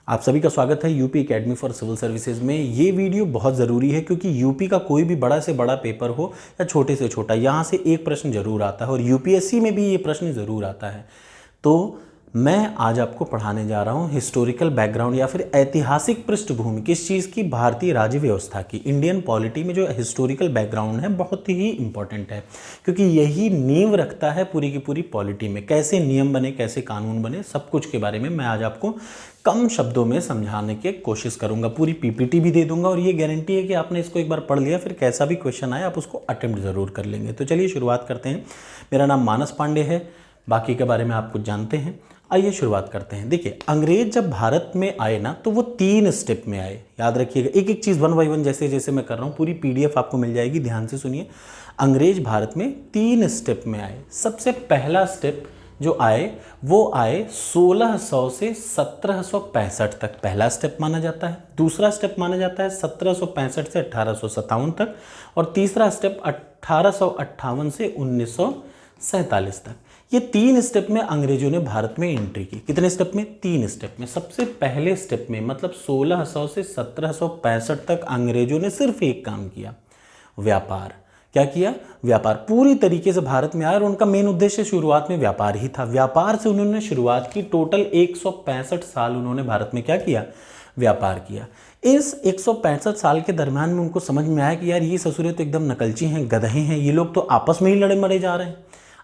आप सभी का स्वागत है UP academy for civil services में। ये वीडियो बहुत ज़रूरी है क्योंकि यूपी का कोई भी बड़ा से बड़ा पेपर हो या छोटे से छोटा, यहाँ से एक प्रश्न जरूर आता है और यूपीएससी में भी ये प्रश्न ज़रूर आता है। तो मैं आज आपको पढ़ाने जा रहा हूँ हिस्टोरिकल बैकग्राउंड या फिर ऐतिहासिक पृष्ठभूमि किस चीज़ की, भारतीय राज्य व्यवस्था की। इंडियन पॉलिटी में जो हिस्टोरिकल बैकग्राउंड है बहुत ही इंपॉर्टेंट है क्योंकि यही नींव रखता है पूरी की पूरी पॉलिटी में। कैसे नियम बने, कैसे कानून बने, सब कुछ के बारे में मैं आज आपको कम शब्दों में समझाने की कोशिश करूंगा। पूरी पीपीटी भी दे दूंगा और ये गारंटी है कि आपने इसको एक बार पढ़ लिया फिर कैसा भी क्वेश्चन आए आप उसको अटेम्प्ट ज़रूर कर लेंगे। तो चलिए शुरुआत करते हैं। मेरा नाम मानस पांडे है, बाकी के बारे में आप कुछ जानते हैं। आइए शुरुआत करते हैं। देखिए, अंग्रेज जब भारत में आए ना तो वो 3 स्टेप में आए। याद रखिएगा, एक एक चीज़ 1 बाय 1 जैसे जैसे मैं कर रहा हूँ। पूरी पीडीएफ आपको मिल जाएगी, ध्यान से सुनिए। अंग्रेज भारत में 3 स्टेप में आए। सबसे पहला स्टेप जो आए वो आए 1600 से 1765 तक, पहला स्टेप माना जाता है। दूसरा स्टेप माना जाता है 1765 से 1857 तक और तीसरा स्टेप 1858 से 1947 तक। ये 3 स्टेप में अंग्रेजों ने भारत में एंट्री की। कितने स्टेप में? 3 स्टेप में। सबसे पहले स्टेप में मतलब 1600 से 1765 तक अंग्रेजों ने सिर्फ एक काम किया, व्यापार। क्या किया? व्यापार। पूरी तरीके से भारत में आया और उनका मेन उद्देश्य शुरुआत में व्यापार ही था। व्यापार से उन्होंने शुरुआत की। टोटल 165 साल उन्होंने भारत में क्या किया? व्यापार किया। इस 165 साल के दरम्यान में उनको समझ में आया कि यार ये ससुरे तो एकदम नकलची हैं, गधे हैं, ये लोग तो आपस में ही लड़े मरे जा रहे हैं,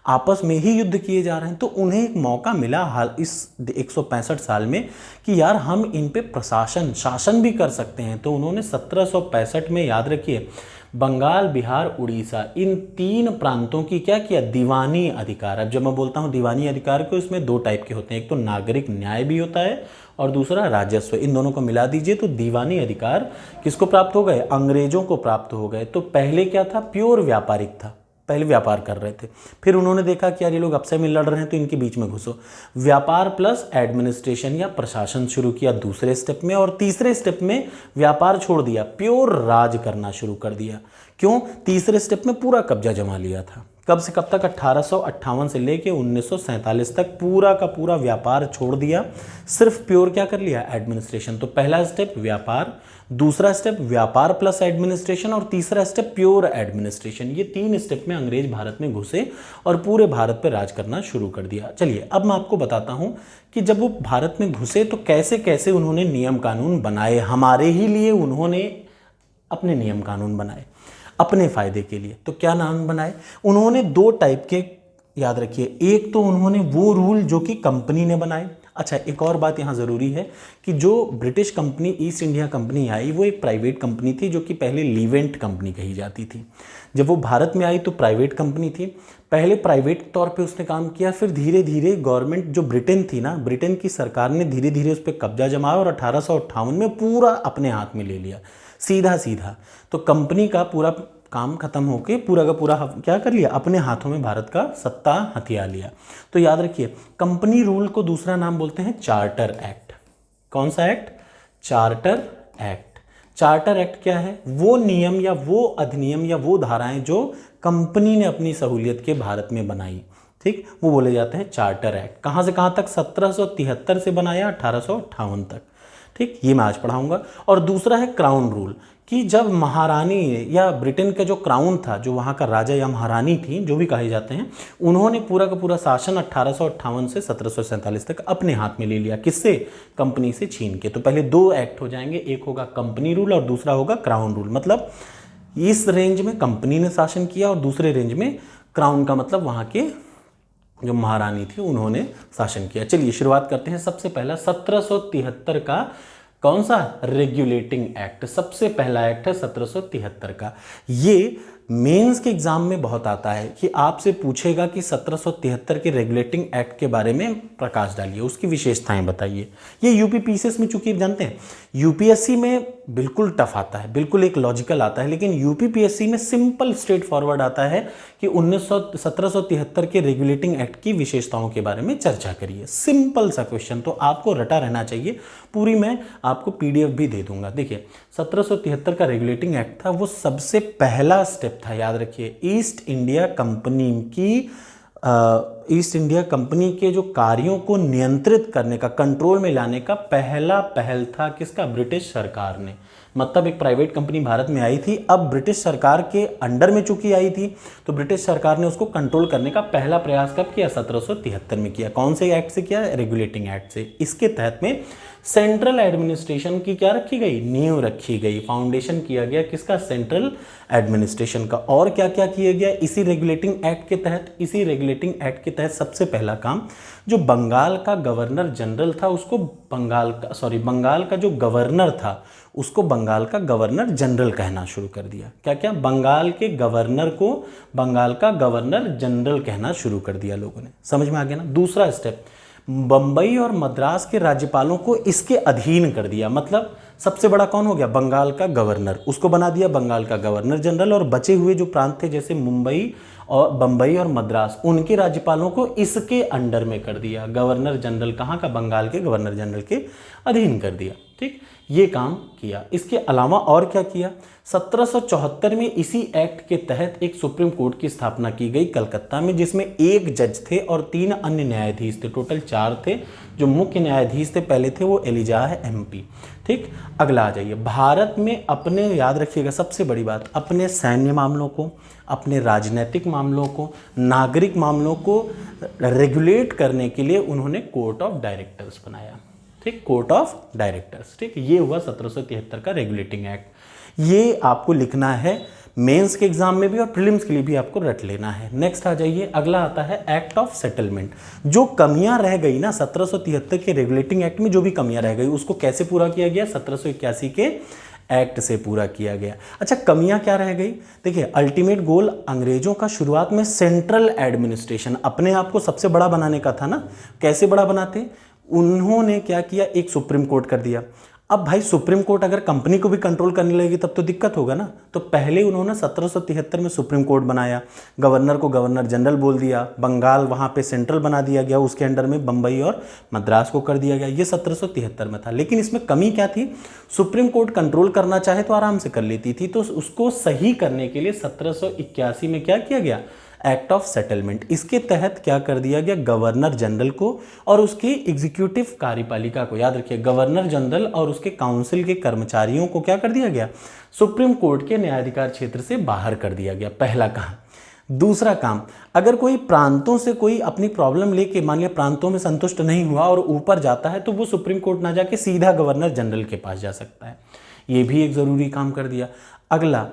आपस में ही युद्ध किए जा रहे हैं। तो उन्हें एक मौका मिला हाल इस 165 साल में कि यार हम इन पे प्रशासन शासन भी कर सकते हैं। तो उन्होंने 1765 में, याद रखिए, बंगाल, बिहार, उड़ीसा, इन 3 प्रांतों की क्या किया? दीवानी अधिकार। अब जब मैं बोलता हूँ दीवानी अधिकार को, इसमें 2 टाइप के होते हैं। एक तो नागरिक न्याय भी होता है और दूसरा राजस्व। इन दोनों को मिला दीजिए तो दीवानी अधिकार किसको प्राप्त हो गए? अंग्रेजों को प्राप्त हो गए। तो पहले क्या था? प्योर व्यापारिक था, पहले व्यापार कर रहे थे। फिर उन्होंने देखा कि यार ये लोग आपस में लड़ रहे हैं तो इनके बीच में घुसो। व्यापार प्लस एडमिनिस्ट्रेशन या प्रशासन शुरू किया दूसरे स्टेप में। और तीसरे स्टेप में व्यापार छोड़ दिया, प्योर राज करना शुरू कर दिया। क्यों? तीसरे स्टेप में पूरा कब्जा जमा लिया था। कब से कब तक? 1858 से लेके 1947 तक पूरा का पूरा व्यापार छोड़ दिया, सिर्फ प्योर क्या कर लिया? एडमिनिस्ट्रेशन। तो पहला स्टेप व्यापार, दूसरा स्टेप व्यापार प्लस एडमिनिस्ट्रेशन और तीसरा स्टेप प्योर एडमिनिस्ट्रेशन। ये 3 स्टेप में अंग्रेज भारत में घुसे और पूरे भारत पर राज करना शुरू कर दिया। चलिए अब मैं आपको बताता हूं कि जब वो भारत में घुसे तो कैसे कैसे उन्होंने नियम कानून बनाए। हमारे ही लिए उन्होंने अपने नियम कानून बनाए अपने फायदे के लिए। तो क्या नाम बनाए? उन्होंने 2 टाइप के, याद रखिए। एक तो उन्होंने वो रूल जो कि कंपनी ने बनाए। अच्छा, एक और बात यहाँ ज़रूरी है कि जो British company East India Company आई वो एक प्राइवेट कंपनी थी जो कि पहले लीवेंट कंपनी कही जाती थी। जब वो भारत में आई तो प्राइवेट कंपनी थी। पहले प्राइवेट तौर पे उसने काम किया, फिर धीरे धीरे गवर्नमेंट जो ब्रिटेन थी ना, ब्रिटेन की सरकार ने धीरे धीरे उस पर कब्जा जमाया और 1858 में पूरा अपने हाथ में ले लिया, सीधा सीधा। तो कंपनी का पूरा काम खत्म होके पूरा का पूरा क्या कर लिया? अपने हाथों में भारत का सत्ता हथिया लिया। तो याद रखिए, कंपनी रूल को दूसरा नाम बोलते हैं चार्टर एक्ट। कौन सा act? Charter act. Charter act क्या है? वो नियम या वो अधिनियम या वो धाराएं जो कंपनी ने अपनी सहूलियत के भारत में बनाई, ठीक, वो बोले जाते हैं चार्टर एक्ट। कहां से कहां तक? 1773 से बनाया 1858 तक, ठीक, ये मैं आज पढ़ाऊंगा। और दूसरा है क्राउन रूल, कि जब महारानी या ब्रिटेन का जो क्राउन था, जो वहाँ का राजा या महारानी थी, जो भी कहे जाते हैं, उन्होंने पूरा का पूरा शासन 1858 से 1747 तक अपने हाथ में ले लिया। किससे? कंपनी से छीन के। तो पहले 2 एक्ट हो जाएंगे, एक होगा कंपनी रूल और दूसरा होगा क्राउन रूल। मतलब इस रेंज में कंपनी ने शासन किया और दूसरे रेंज में क्राउन का मतलब वहाँ के जो महारानी थी उन्होंने शासन किया। चलिए शुरुआत करते हैं। सबसे पहला 1773 का कौन सा? Regulating act. सबसे पहला एक्ट है 1773 का। ये मेंस के एग्जाम में बहुत आता है कि आपसे पूछेगा कि 1773 के रेगुलेटिंग एक्ट के बारे में प्रकाश डालिए, उसकी विशेषताएं बताइए। ये यूपीपीसीएस में, चूंकि जानते हैं यूपीएससी में बिल्कुल टफ आता है, बिल्कुल एक लॉजिकल आता है, लेकिन यूपीपीएससी में सिंपल स्ट्रेट फॉरवर्ड आता है कि 1773 के रेगुलेटिंग एक्ट की विशेषताओं के बारे में चर्चा करिए। सिंपल सा क्वेश्चन, तो आपको रटा रहना चाहिए। पूरी मैं आपको पीडीएफ भी दे दूंगा। देखिए, 1773 का रेगुलेटिंग एक्ट था, वो सबसे पहला स्टेप था। याद रखिए, ईस्ट इंडिया कंपनी की ईस्ट इंडिया कंपनी के जो कार्यों को नियंत्रित करने का, कंट्रोल में लाने का पहला पहल था किसका? ब्रिटिश सरकार ने। मतलब एक प्राइवेट कंपनी भारत में आई थी, अब ब्रिटिश सरकार के अंडर में चूंकि आई थी तो ब्रिटिश सरकार ने उसको कंट्रोल करने का पहला प्रयास कब किया? 1773 में किया। कौन से एक्ट से किया? रेगुलेटिंग एक्ट से। इसके तहत में सेंट्रल एडमिनिस्ट्रेशन की क्या रखी गई? नींव रखी गई, फाउंडेशन किया गया किसका? सेंट्रल एडमिनिस्ट्रेशन का। और क्या क्या किया गया इसी रेगुलेटिंग एक्ट के तहत? इसी रेगुलेटिंग एक्ट के तहत सबसे पहला काम, जो बंगाल का गवर्नर जनरल था उसको बंगाल का जो गवर्नर था उसको बंगाल का गवर्नर जनरल कहना शुरू कर दिया। क्या क्या? बंगाल के गवर्नर को बंगाल का गवर्नर जनरल कहना शुरू कर दिया लोगों ने। समझ में आ गया ना? दूसरा स्टेप, बंबई और मद्रास के राज्यपालों को इसके अधीन कर दिया। मतलब सबसे बड़ा कौन हो गया? बंगाल का गवर्नर, उसको बना दिया बंगाल का गवर्नर जनरल। और बचे हुए जो प्रांत थे जैसे मुंबई और बंबई और मद्रास, उनके राज्यपालों को इसके अंडर में कर दिया। गवर्नर जनरल कहाँ का? बंगाल के गवर्नर जनरल के अधीन कर दिया। ठीक, ये काम किया। इसके अलावा और क्या किया? 1774 में इसी एक्ट के तहत एक सुप्रीम कोर्ट की स्थापना की गई कलकत्ता में, जिसमें एक जज थे और 3 अन्य न्यायाधीश थे। टोटल 4 थे। जो मुख्य न्यायाधीश थे पहले थे वो एलिजाह MP। ठीक, अगला आ जाइए। भारत में अपने, याद रखिएगा सबसे बड़ी बात, अपने सैन्य मामलों को, अपने राजनीतिक मामलों को, नागरिक मामलों को रेगुलेट करने के लिए उन्होंने कोर्ट ऑफ डायरेक्टर्स बनाया। ठीक, कोर्ट ऑफ डायरेक्टर्स। ठीक, ये हुआ 1773 का रेगुलेटिंग एक्ट। ये आपको लिखना है मेंस के एग्जाम में भी और प्रीलिम्स के लिए भी आपको रट लेना है। नेक्स्ट आ जाइए, अगला आता है एक्ट ऑफ सेटलमेंट। जो कमियां रह गई ना 1773 के रेगुलेटिंग एक्ट में, जो भी कमियां रह गई उसको कैसे पूरा किया गया? 1781 के एक्ट से पूरा किया गया। अच्छा, कमियां क्या रह गई? देखिए, अल्टीमेट गोल अंग्रेजों का शुरुआत में सेंट्रल एडमिनिस्ट्रेशन, अपने आप को सबसे बड़ा बनाने का था ना। कैसे बड़ा बनाते? उन्होंने क्या किया? एक सुप्रीम कोर्ट कर दिया। अब भाई सुप्रीम कोर्ट अगर कंपनी को भी कंट्रोल करने लगेगी तब तो दिक्कत होगा ना। तो पहले उन्होंने 1773 में सुप्रीम कोर्ट बनाया, गवर्नर को गवर्नर जनरल बोल दिया, बंगाल वहाँ पे सेंट्रल बना दिया गया, उसके अंडर में बंबई और मद्रास को कर दिया गया। ये 1773 में था। लेकिन इसमें कमी क्या थी? सुप्रीम कोर्ट कंट्रोल करना चाहे तो आराम से कर लेती थी। तो उसको सही करने के लिए 1781 में क्या किया गया? Act of settlement. इसके तहत क्या कर दिया गया? गवर्नर जनरल को और उसकी एग्जीक्यूटिव कार्यपालिका को, याद रखिए गवर्नर जनरल और उसके काउंसिल के कर्मचारियों को क्या कर दिया गया? सुप्रीम कोर्ट के न्यायाधिकार क्षेत्र से बाहर कर दिया गया। पहला काम। दूसरा काम, अगर कोई प्रांतों से कोई अपनी प्रॉब्लम लेके, मान लिया प्रांतों में संतुष्ट नहीं हुआ और ऊपर जाता है, तो वो सुप्रीम कोर्ट ना जाके सीधा गवर्नर जनरल के पास जा सकता है। ये भी एक ज़रूरी काम कर दिया। अगला,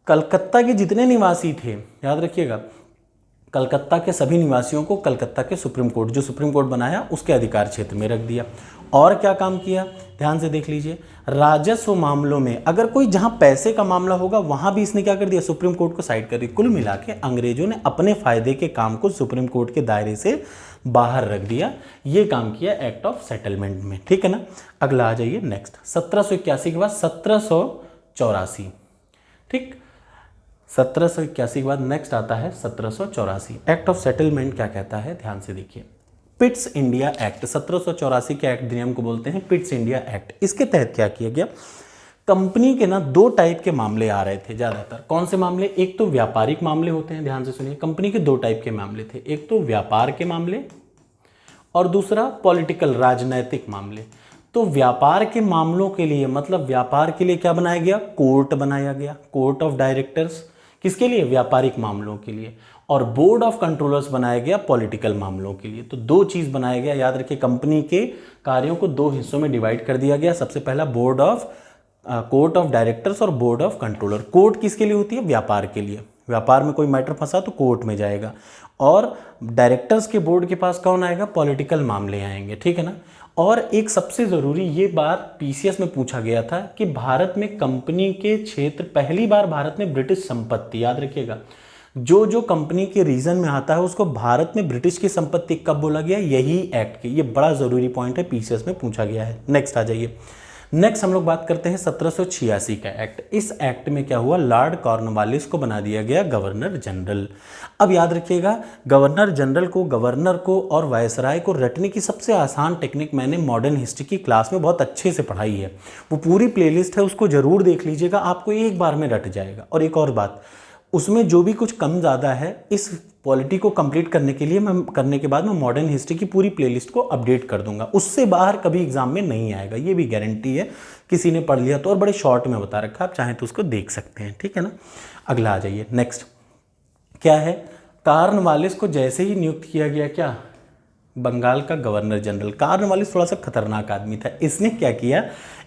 कलकत्ता के जितने निवासी थे, याद रखिएगा कलकत्ता के सभी निवासियों को कलकत्ता के सुप्रीम कोर्ट, जो सुप्रीम कोर्ट बनाया, उसके अधिकार क्षेत्र में रख दिया। और क्या काम किया? ध्यान से देख लीजिए। राजस्व मामलों में अगर कोई जहां पैसे का मामला होगा वहां भी इसने क्या कर दिया? सुप्रीम कोर्ट को साइड कर दी। कुल मिला के अंग्रेजों ने अपने फायदे के काम को सुप्रीम कोर्ट के दायरे से बाहर रख दिया। ये काम किया एक्ट ऑफ सेटलमेंट में। ठीक है ना? अगला आ जाइए नेक्स्ट, 1781 के बाद 1784। ठीक, 1781 के बाद नेक्स्ट आता है 1784। एक्ट ऑफ सेटलमेंट क्या कहता है? ध्यान से देखिए। पिट्स इंडिया एक्ट, 1784 के एक्ट नियम को बोलते हैं पिट्स इंडिया एक्ट। इसके तहत क्या किया गया? कंपनी के ना 2 टाइप के मामले आ रहे थे ज़्यादातर। कौन से मामले? एक तो व्यापारिक मामले होते हैं, ध्यान से सुनिए। कंपनी के 2 टाइप के मामले थे, एक तो व्यापार के मामले और दूसरा पॉलिटिकल, राजनैतिक मामले। तो व्यापार के मामलों के लिए, मतलब व्यापार के लिए क्या बनाया गया? कोर्ट बनाया गया, कोर्ट ऑफ डायरेक्टर्स। किसके लिए? व्यापारिक मामलों के लिए। और बोर्ड ऑफ कंट्रोलर्स बनाया गया पॉलिटिकल मामलों के लिए। तो 2 चीज़ बनाया गया। याद रखिए, कंपनी के कार्यों को 2 हिस्सों में डिवाइड कर दिया गया। सबसे पहला कोर्ट ऑफ डायरेक्टर्स और बोर्ड ऑफ कंट्रोलर। कोर्ट किसके लिए होती है? व्यापार के लिए। व्यापार में कोई मैटर फंसा तो कोर्ट में जाएगा। और डायरेक्टर्स के बोर्ड के पास कौन आएगा? पॉलिटिकल मामले आएंगे। ठीक है ना? और एक सबसे ज़रूरी ये बात PCS में पूछा गया था कि भारत में कंपनी के क्षेत्र, पहली बार भारत में ब्रिटिश संपत्ति, याद रखिएगा, जो कंपनी के रीजन में आता है उसको भारत में ब्रिटिश की संपत्ति कब बोला गया? यही एक्ट के। ये बड़ा ज़रूरी पॉइंट है, PCS में पूछा गया है। नेक्स्ट आ जाइए। नेक्स्ट हम लोग बात करते हैं 1786 का एक्ट। इस एक्ट में क्या हुआ? लॉर्ड कॉर्नवालिस को बना दिया गया गवर्नर जनरल। अब याद रखिएगा, गवर्नर जनरल को, गवर्नर को और वायसराय को रटने की सबसे आसान टेक्निक मैंने मॉडर्न हिस्ट्री की क्लास में बहुत अच्छे से पढ़ाई है। वो पूरी प्लेलिस्ट है, उसको जरूर देख लीजिएगा, आपको एक बार में रट जाएगा। और एक और बात, उसमें जो भी कुछ कम ज़्यादा है, इस पॉलिटी को कंप्लीट करने के बाद मैं मॉडर्न हिस्ट्री की पूरी प्लेलिस्ट को अपडेट कर दूंगा। उससे बाहर कभी एग्जाम में नहीं आएगा, ये भी गारंटी है। किसी ने पढ़ लिया तो, और बड़े शॉर्ट में बता रखा, आप चाहें तो उसको देख सकते हैं, ठीक है ना। अगला आ जाइए, नेक्स्ट क्या है, कॉर्नवालिस को जैसे ही नियुक्त किया गया क्या, बंगाल का गवर्नर जनरल। कॉर्नवालिस थोड़ा सा खतरनाक आदमी था। इसने क्या किया,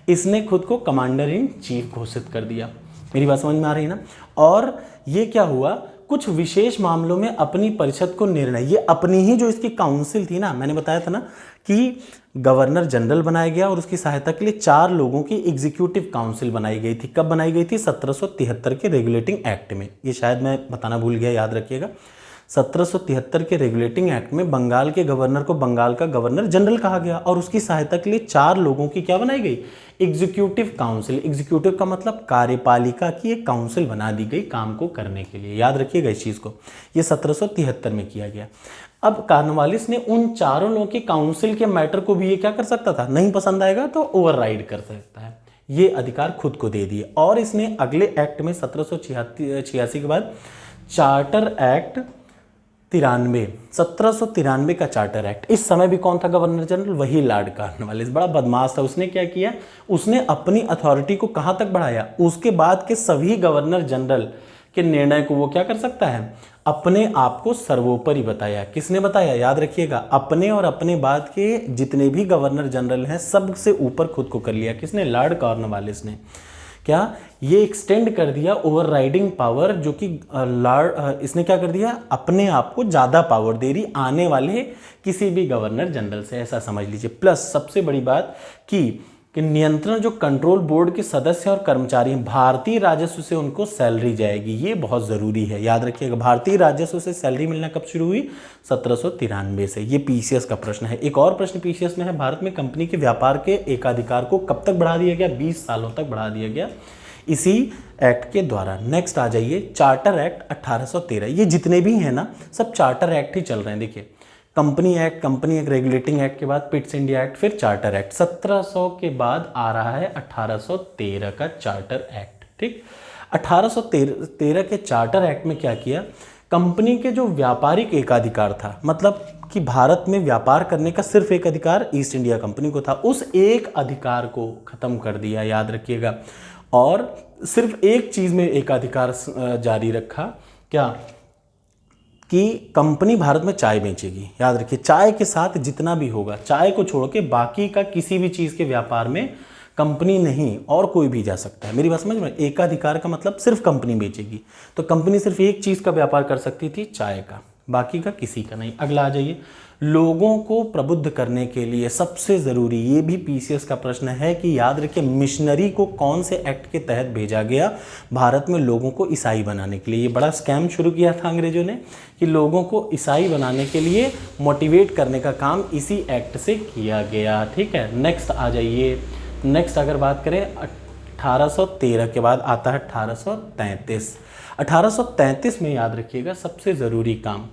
इसने खुद को कमांडर इन चीफ घोषित कर दिया। मेरी बात समझ में आ रही है ना। और ये क्या हुआ, कुछ विशेष मामलों में अपनी परिषद को निर्णय, ये अपनी ही जो इसकी काउंसिल थी ना, मैंने बताया था ना कि गवर्नर जनरल बनाया गया और उसकी सहायता के लिए 4 लोगों की एग्जीक्यूटिव काउंसिल बनाई गई थी। कब बनाई गई थी, 1773 के रेगुलेटिंग एक्ट में। ये शायद मैं बताना भूल गया, याद रखिएगा। 1773 के रेगुलेटिंग एक्ट में बंगाल के गवर्नर को बंगाल का गवर्नर जनरल कहा गया और उसकी सहायता के लिए 4 लोगों की क्या बनाई गई, एग्जीक्यूटिव काउंसिल। एग्जीक्यूटिव का मतलब कार्यपालिका की एक काउंसिल बना दी गई काम को करने के लिए, याद रखिएगा इस चीज़ को। ये 1773 में किया गया। अब कॉर्नवालिस ने उन 4 लोगों की काउंसिल के मैटर को भी ये क्या कर सकता था, नहीं पसंद आएगा तो ओवरराइड कर सकता है, ये अधिकार खुद को दे दिए। और इसने अगले एक्ट में 1786 के बाद चार्टर एक्ट 1793 का चार्टर एक्ट, इस समय भी कौन था गवर्नर जनरल, वही लॉर्ड कॉर्नवालिस। बड़ा बदमाश था। उसने क्या किया, उसने अपनी अथॉरिटी को कहाँ तक बढ़ाया, उसके बाद के सभी गवर्नर जनरल के निर्णय को वो क्या कर सकता है, अपने आप को सर्वोपरि बताया। किसने बताया, याद रखिएगा, अपने और अपने बाद के जितने भी गवर्नर जनरल हैं सबसे ऊपर खुद को कर लिया। किसने, लॉर्ड कॉर्नवालिस ने। क्या ये एक्सटेंड कर दिया ओवरराइडिंग पावर, जो कि इसने क्या कर दिया, अपने आप को ज़्यादा पावर दे रही आने वाले किसी भी गवर्नर जनरल से, ऐसा समझ लीजिए। प्लस सबसे बड़ी बात कि नियंत्रण जो कंट्रोल बोर्ड के सदस्य और कर्मचारी हैं, भारतीय राजस्व से उनको सैलरी जाएगी। ये बहुत ज़रूरी है, याद रखिएगा। भारतीय राजस्व से सैलरी मिलना कब शुरू हुई, 1793 से। ये पीसीएस का प्रश्न है। एक और प्रश्न पीसीएस में है, भारत में कंपनी के व्यापार के एकाधिकार को कब तक बढ़ा दिया गया, 20 सालों तक बढ़ा दिया गया इसी एक्ट के द्वारा। नेक्स्ट आ जाइए, चार्टर एक्ट 1813। ये जितने भी हैं ना, सब चार्टर एक्ट ही चल रहे हैं। देखिए, कंपनी एक्ट रेगुलेटिंग एक्ट के बाद पिट्स इंडिया एक्ट, फिर चार्टर एक्ट। 1700 के बाद आ रहा है 1813 का चार्टर एक्ट, ठीक। 1813 के चार्टर एक्ट में क्या किया, कंपनी के जो व्यापारिक एकाधिकार था, मतलब कि भारत में व्यापार करने का सिर्फ एक अधिकार ईस्ट इंडिया कंपनी को था, उस एक अधिकार को खत्म कर दिया, याद रखिएगा। और सिर्फ एक चीज में एकाधिकार जारी रखा, क्या, कि कंपनी भारत में चाय बेचेगी। याद रखिए, चाय के साथ जितना भी होगा, चाय को छोड़ के बाकी का किसी भी चीज़ के व्यापार में कंपनी नहीं और कोई भी जा सकता है। मेरी बात समझ में, एकाधिकार का मतलब सिर्फ कंपनी बेचेगी। तो कंपनी सिर्फ एक चीज़ का व्यापार कर सकती थी, चाय का, बाकी का किसी का नहीं। अगला आ जाइए, लोगों को प्रबुद्ध करने के लिए सबसे ज़रूरी, ये भी पीसीएस का प्रश्न है कि याद रखिए, मिशनरी को कौन से एक्ट के तहत भेजा गया भारत में लोगों को ईसाई बनाने के लिए। ये बड़ा स्कैम शुरू किया था अंग्रेजों ने कि लोगों को ईसाई बनाने के लिए मोटिवेट करने का काम इसी एक्ट से किया गया, ठीक है। नेक्स्ट आ जाइए, नेक्स्ट अगर बात करें 1813 के बाद आता है 1833। 1833 में याद रखिएगा सबसे ज़रूरी काम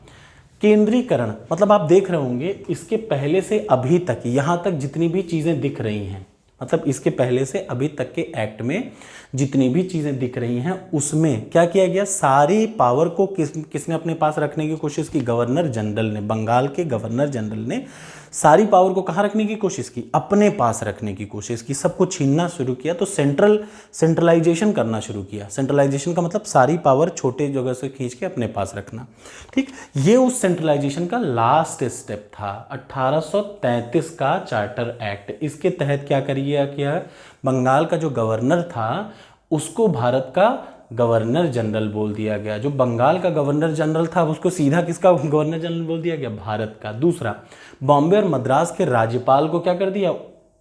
केंद्रीकरण, मतलब आप देख रहे होंगे इसके पहले से अभी तक, यहाँ तक जितनी भी चीज़ें दिख रही हैं, मतलब इसके पहले से अभी तक के एक्ट में जितनी भी चीज़ें दिख रही हैं उसमें क्या किया गया, सारी पावर को किसने अपने पास रखने की कोशिश की, गवर्नर जनरल ने। बंगाल के गवर्नर जनरल ने सारी पावर को कहाँ रखने की कोशिश की, अपने पास रखने की कोशिश की, सबको छीनना शुरू किया। तो सेंट्रलाइजेशन करना शुरू किया। सेंट्रलाइजेशन का मतलब सारी पावर छोटे जगह से खींच के अपने पास रखना, ठीक। ये उस सेंट्रलाइजेशन का लास्ट स्टेप था, 1833 का चार्टर एक्ट। इसके तहत क्या किया, बंगाल का जो गवर्नर था उसको भारत का गवर्नर जनरल बोल दिया गया। जो बंगाल का गवर्नर जनरल था उसको सीधा किसका गवर्नर जनरल बोल दिया गया, भारत का। दूसरा, बॉम्बे और मद्रास के राज्यपाल को क्या कर दिया,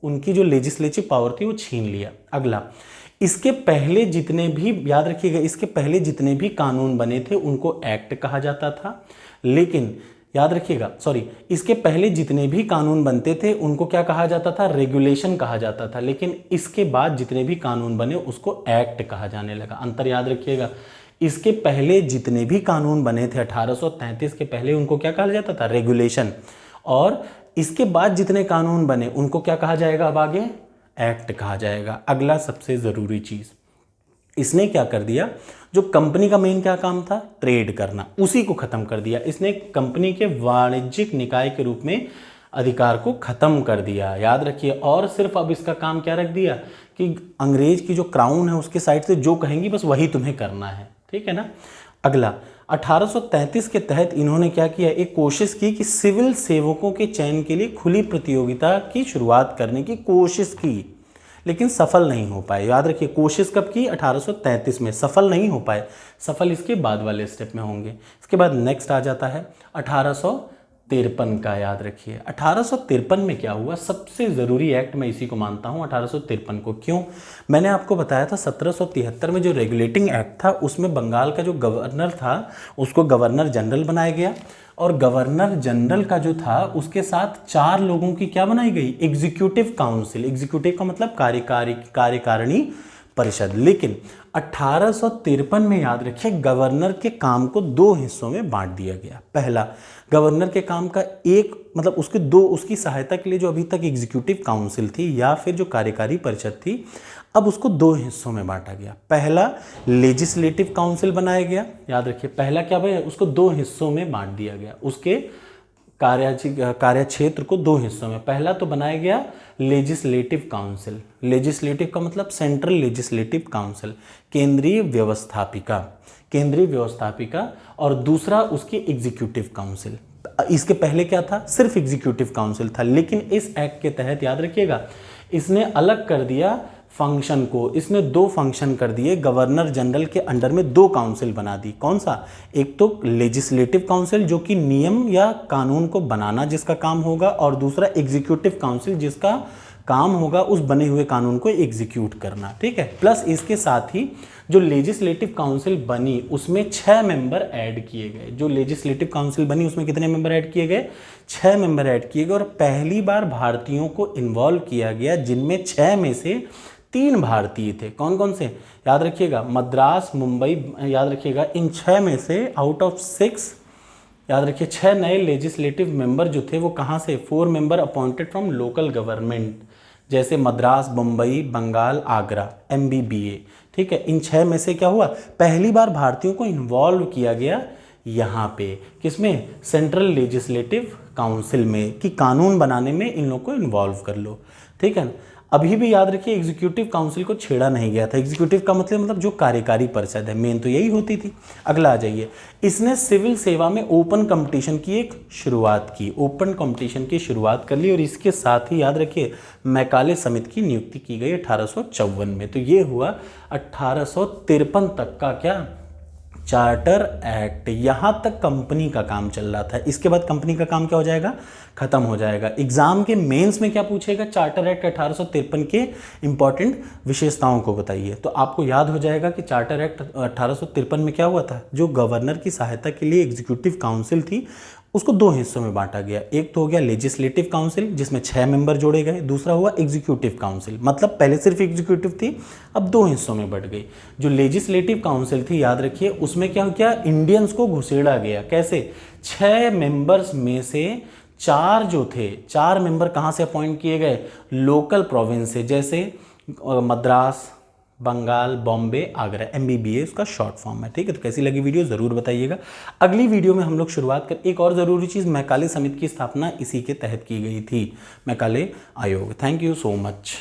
उनकी जो लेजिस्लेटिव पावर थी वो छीन लिया। अगला, इसके पहले जितने भी, याद रखिएगा, इसके पहले जितने भी कानून बने थे उनको एक्ट कहा जाता था, लेकिन याद रखिएगा, इसके पहले जितने भी कानून बनते थे उनको क्या कहा जाता था, रेगुलेशन कहा जाता था, लेकिन इसके बाद जितने भी कानून बने उसको एक्ट कहा जाने लगा। अंतर याद रखिएगा, इसके पहले जितने भी कानून बने थे 1833 के पहले उनको क्या कहा जाता था, रेगुलेशन, और इसके बाद जितने कानून बने उनको क्या कहा जाएगा, अब आगे एक्ट कहा जाएगा। अगला सबसे ज़रूरी चीज़, इसने क्या कर दिया, जो कंपनी का मेन क्या काम था, ट्रेड करना, उसी को खत्म कर दिया। इसने कंपनी के वाणिज्यिक निकाय के रूप में अधिकार को खत्म कर दिया, याद रखिए। और सिर्फ अब इसका काम क्या रख दिया कि अंग्रेज की जो क्राउन है उसके साइड से जो कहेंगी बस वही तुम्हें करना है, ठीक है ना। अगला 1833 के तहत इन्होंने क्या किया, एक कोशिश की कि सिविल सेवकों के चयन के लिए खुली प्रतियोगिता की शुरुआत करने की कोशिश की, लेकिन सफल नहीं हो पाए। याद रखिए, कोशिश कब की, 1833 में, सफल नहीं हो पाए। सफल इसके बाद वाले स्टेप में होंगे। इसके बाद नेक्स्ट आ जाता है 1853 का। याद रखिए 1853 में क्या हुआ, सबसे ज़रूरी एक्ट मैं इसी को मानता हूँ 1853 को। क्यों, मैंने आपको बताया था 1773 में जो रेगुलेटिंग एक्ट था उसमें बंगाल का जो गवर्नर था उसको गवर्नर जनरल बनाया गया, और गवर्नर जनरल का जो था उसके साथ 4 लोगों की क्या बनाई गई, एग्जीक्यूटिव काउंसिल। एग्जीक्यूटिव का मतलब कार्यकारिणी परिषद। लेकिन 1853 में याद रखिए गवर्नर के काम को 2 हिस्सों में बांट दिया गया। पहला, गवर्नर के काम का एक मतलब उसकी सहायता के लिए जो अभी तक एग्जीक्यूटिव काउंसिल थी या फिर जो कार्यकारी परिषद थी, अब उसको 2 हिस्सों में बांटा गया। पहला लेजिस्लेटिव काउंसिल बनाया गया, याद रखिए पहला क्या भाई, उसको 2 हिस्सों में बांट दिया गया। उसके कार्यक्षेत्र को 2 हिस्सों में। पहला तो बनाया गया लेजिस्लेटिव काउंसिल। लेजिस्लेटिव का मतलब सेंट्रल लेजिस्लेटिव काउंसिल, केंद्रीय व्यवस्थापिका, और दूसरा उसकी एग्जीक्यूटिव काउंसिल। इसके पहले क्या था, सिर्फ एग्जीक्यूटिव काउंसिल था, लेकिन इस एक्ट के तहत याद रखिएगा इसने अलग कर दिया फंक्शन को। इसने 2 फंक्शन कर दिए, गवर्नर जनरल के अंडर में 2 काउंसिल बना दी। कौन सा, एक तो लेजिस्लेटिव काउंसिल जो कि नियम या कानून को बनाना जिसका काम होगा, और दूसरा एग्जीक्यूटिव काउंसिल जिसका काम होगा उस बने हुए कानून को एग्जीक्यूट करना, ठीक है। प्लस इसके साथ ही जो लेजिस्लेटिव काउंसिल बनी उसमें 6 मेंबर ऐड किए गए। जो लेजिस्लेटिव काउंसिल बनी उसमें कितने मेंबर ऐड किए गए, 6 मेंबर ऐड किए गए, और पहली बार भारतीयों को इन्वॉल्व किया गया, जिनमें 6 में से 3 भारतीय थे। कौन कौन से, याद रखिएगा मद्रास, मुंबई, याद रखिएगा इन 6 में से आउट ऑफ 6, याद रखिए 6 नए लेजिस्लेटिव मेंबर जो थे वो कहाँ से, 4 member appointed from local government, जैसे मद्रास, मुंबई, बंगाल, आगरा, MBBA, ठीक है। इन 6 में से क्या हुआ, पहली बार भारतीयों को इन्वॉल्व किया गया यहाँ पे, किसमें, सेंट्रल लेजिस्लेटिव काउंसिल में, कि कानून बनाने में इन लोग को इन्वॉल्व कर लो, ठीक है। अभी भी याद रखिए एग्जीक्यूटिव काउंसिल को छेड़ा नहीं गया था। एग्जीक्यूटिव का मतलब जो कार्यकारी परिषद है, मेन तो यही होती थी। अगला आ जाइए, इसने सिविल सेवा में ओपन कंपटीशन की एक शुरुआत की, ओपन कंपटीशन की शुरुआत कर ली, और इसके साथ ही याद रखिए मैकाले समिति की नियुक्ति की गई 1854 में। तो ये हुआ 1853 तक का क्या, चार्टर एक्ट। यहाँ तक कंपनी का काम चल रहा था। इसके बाद कंपनी का काम क्या हो जाएगा, खत्म हो जाएगा। एग्जाम के मेंस में क्या पूछेगा, चार्टर एक्ट 1853 के इंपॉर्टेंट विशेषताओं को बताइए। तो आपको याद हो जाएगा कि चार्टर एक्ट 1853 में क्या हुआ था, जो गवर्नर की सहायता के लिए एग्जीक्यूटिव काउंसिल थी उसको 2 हिस्सों में बांटा गया। एक तो हो गया लेजिस्लेटिव काउंसिल जिसमें 6 मेंबर जोड़े गए, दूसरा हुआ एग्जीक्यूटिव काउंसिल, मतलब पहले सिर्फ एग्जीक्यूटिव थी, अब 2 हिस्सों में बढ़ गई। जो लेजिस्लेटिव काउंसिल थी याद रखिए उसमें क्या हो गया, इंडियंस को घुसेड़ा गया। कैसे, 6 मेंबर्स में से 4 जो थे, 4 मेंबर कहाँ से अपॉइंट किए गए, लोकल प्रोविंस से, जैसे मद्रास, बंगाल, बॉम्बे, आगरा, MBBA उसका शॉर्ट फॉर्म है, ठीक है। तो कैसी लगी वीडियो ज़रूर बताइएगा। अगली वीडियो में हम लोग शुरुआत कर एक और ज़रूरी चीज़, मैकाले समिति की स्थापना इसी के तहत की गई थी, मैकाले आयोग। Thank you so much.